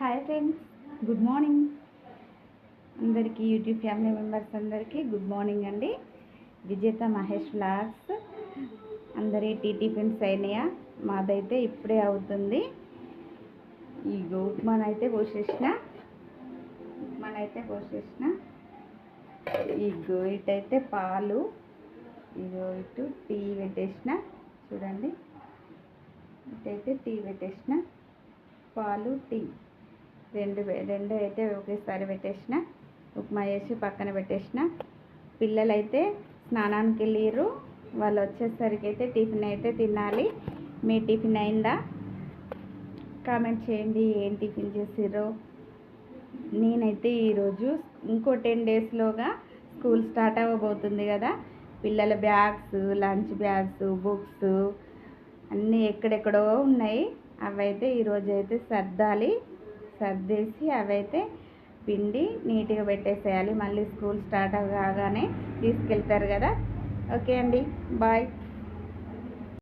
Hi friends, good morning అందరికీ. YouTube family members అందరికీ good morning అండి. విజేత మహేష్ వ్లాగ్స్ అందరి టిఫిన్స్ అయినాయా? మాదైతే ఇప్పుడే అవుతుంది. ఇగో ఉప్మానైతే పోసేసిన ఇగో ఇటైతే పాలు, ఇగో ఇటు టీ పెట్టేసిన. చూడండి, ఇటైతే టీ పెట్టేసిన, పాలు టీ రెండు అయితే ఒకేసారి పెట్టేసిన. ఉప్మా చేసి పక్కన పెట్టేసిన. పిల్లలైతే స్నానానికి వెళ్ళిర్రు. వాళ్ళు వచ్చేసరికి అయితే టిఫిన్ అయితే తినాలి. మీ టిఫిన్ అయిందా? కామెంట్ చేయండి, ఏం టిఫిన్ చేసిర్రో. నేనైతే ఈరోజు ఇంకో 10 డేస్లోగా స్కూల్ స్టార్ట్ అవ్వబోతుంది కదా. పిల్లల బ్యాగ్స్, లంచ్ బ్యాగ్స్, బుక్స్ అన్నీ ఎక్కడెక్కడో ఉన్నాయి. అవైతే ఈరోజు అయితే సర్దేసి అవైతే పిండి నీట్గా పెట్టేసేయాలి. మళ్ళీ స్కూల్ స్టార్ట్ కాగానే తీసుకెళ్తారు కదా. ఓకే అండి, బాయ్.